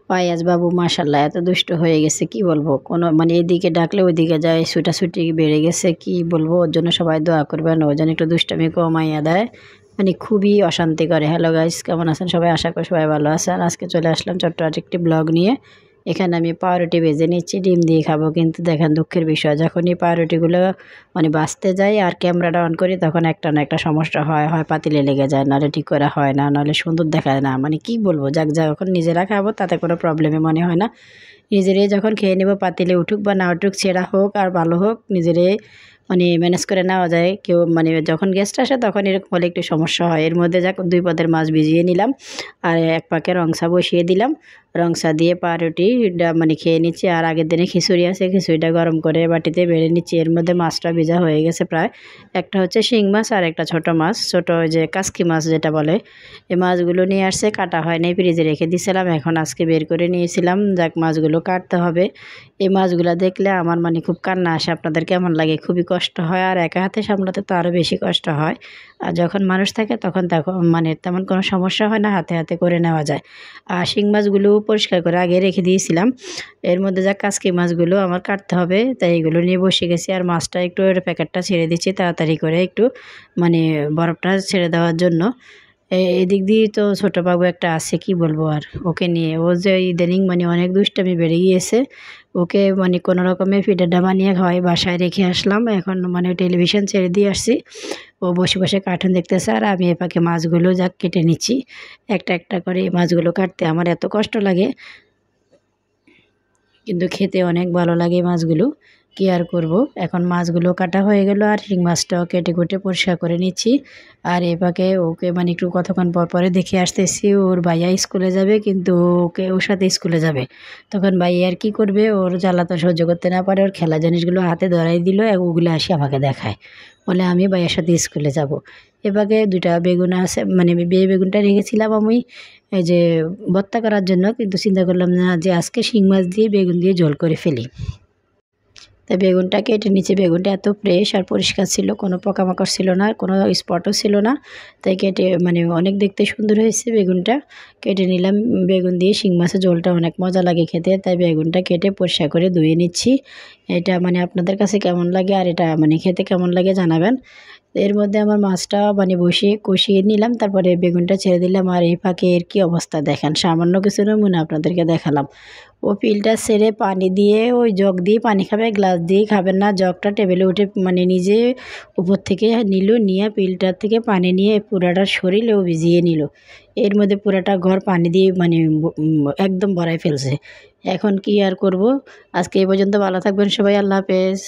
Pious বাবু মাশাল্লাহ এত দুষ্ট হয়ে গেছে কি বলবো, কোনো মানে এদিকে ডাকলে ওইদিকে যায়, ছুটাছুটি বেড়ে গেছে কি বলবো। ওর জন্য সবাই দোয়া করবেন, ও যেন একটু দুষ্টামি কমাইয়া দেয়, মানে খুবই অশান্তি করে। হ্যালো গাইস, কেমন আছেন সবাই? আশা করি সবাই ভালো আছেন। আজকে চলে আসলাম ছোট্ট একটি ব্লগ নিয়ে। এখানে আমি পাউরুটি ভেজে নিচ্ছি, ডিম দিয়ে খাবো। কিন্তু দেখেন দুঃখের বিষয়, যখনই পাউরুটিগুলো মানে বাঁচতে যাই আর ক্যামেরাটা অন করি, তখন একটা না একটা সমস্যা হয়, হয় পাতিলে লেগে যায়, নাহলে ঠিক করা হয় না, নাহলে সুন্দর দেখায় না। মানে কি বলবো, যখন নিজেরা খাবো তাতে কোনো প্রবলেমে মনে হয় না। নিজেরাই যখন খেয়ে নেব, পাতিলে উঠুক বা না উঠুক, ছেঁড়া হোক আর ভালো হোক, নিজেরাই মানে ম্যানেজ করে নেওয়া যায়। কেউ মানে যখন গেস্ট আসে তখন এরকম হলে একটু সমস্যা হয়। এর মধ্যে যাক 2 পদের মাছ ভিজিয়ে নিলাম আর 1 পাকে রংসা বসিয়ে দিলাম। রংসা দিয়ে পাউরুটিটা মানে খেয়ে নিচ্ছি। আর আগের দিনে খিচুড়ি আছে, খিচুড়িটা গরম করে বাটিতে বেড়ে নিচ্ছি। এর মধ্যে মাছটা ভেজা হয়ে গেছে প্রায়। একটা হচ্ছে শিং মাছ আর একটা ছোট মাছ, ছোট ওই যে কাসকি মাছ যেটা বলে। এই মাছগুলো নিয়ে আসছে, কাটা হয় নাই, ফ্রিজে রেখে দিয়েছিলাম, এখন আজকে বের করে নিয়েছিলাম। যাক, মাছগুলো কাটতে হবে। এই মাছগুলো দেখলে আমার মানে খুব কান্না আসে। আপনাদের কেমন লাগে? খুবই কষ্ট হয়, আর একা হাতে সামলাতে তো আরও বেশি কষ্ট হয়। আর যখন মানুষ থাকে তখন মানে তেমন কোনো সমস্যা হয় না, হাতে হাতে করে নেওয়া যায়। আর শিং মাছগুলো পরিষ্কার করে আগে রেখে দিয়েছিলাম। এর মধ্যে যা কাসকি মাছগুলো আমার কাটতে হবে, তাই এগুলো নিয়ে বসে গেছি। আর মাছটা একটু প্যাকেটটা ছেড়ে দিচ্ছি তাড়াতাড়ি করে, একটু মানে বরফটা ছেড়ে দেওয়ার জন্য। এদিক দিয়ে তো ছোটো বাবু একটা আছে, কি বলবো আর ওকে নিয়ে। ও যে ইদানিং মানে অনেক দুষ্টামি বেড়ে গিয়েছে। ওকে মানে কোনো রকমে ফিডার ডাবা নিয়ে খাওয়াই বাসায় রেখে আসলাম। এখন মানে টেলিভিশন ছেড়ে দিয়ে আসছি, ও বসে বসে কার্টুন দেখতেছে আর আমি এ পাকে মাছগুলো যা কেটে নিচ্ছি। একটা একটা করে এই মাছগুলো কাটতে আমার এত কষ্ট লাগে, কিন্তু খেতে অনেক ভালো লাগে এই মাছগুলো। কি আর করব। এখন মাছগুলো কাটা হয়ে গেল আর শিং মাছটাও কেটে কুটে পরিষ্কার করে নিচ্ছি। আর এ পাকে ওকে মানে একটু কতক্ষণ পর পরে দেখে আসতেছি, ওর ভাইয়া স্কুলে যাবে, কিন্তু ওকে ওর সাথে স্কুলে যাবে। তখন ভাইয়া আর কি করবে, ওর জ্বালা তো সহ্য করতে না পারে, ওর খেলা জিনিসগুলো হাতে ধরাই দিল, ওগুলো আসি আমাকে দেখায়, বলে আমি ভাইয়ার সাথে স্কুলে যাব। এবারে 2টা বেগুন আছে, মানে বেগুনটা রেখেছিলাম আমি এই যে ভর্তা করার জন্য, কিন্তু চিন্তা করলাম না যে আজকে শিং মাছ দিয়ে বেগুন দিয়ে ঝোল করে ফেলি। তাই বেগুনটা কেটে নিচে। বেগুনটা এত ফ্রেশ আর পরিষ্কার ছিল, কোনো পোকামাকড় ছিল না, কোনো স্পটও ছিল না। তাই কেটে মানে অনেক দেখতে সুন্দর হয়েছে বেগুনটা। কেটে নিলাম। বেগুন দিয়ে শিং মাছের ঝোলটা অনেক মজা লাগে খেতে, তাই বেগুনটা কেটে পরিষ্কার করে ধুয়ে নিচ্ছি। এটা মানে আপনাদের কাছে কেমন লাগে আর এটা মানে খেতে কেমন লাগে জানাবেন। এর মধ্যে আমার মাছটা মানে কষিয়ে নিলাম, তারপরে বেগুনটা ছেড়ে দিলাম। আর এই ফাঁকে এর কী অবস্থা দেখেন, সামান্য কিছু নমুনা আপনাদেরকে দেখালাম। ও পিলটা ছেড়ে পানি দিয়ে, ওই জগ দিয়ে পানি খাবে, গ্লাস দিয়ে খাবেন না। জগটা টেবিলে উঠে মানে নিজে উপর থেকে নিয়ে পিলটার থেকে পানি নিয়ে পুরাটা শরীরেও ভিজিয়ে নিল। এর মধ্যে পুরাটা ঘর পানি দিয়ে মানে একদম ভরাই ফেলছে। এখন কি আর করব। আজকে এই পর্যন্ত, ভালো থাকবেন সবাই, আল্লাহ হাফেজ।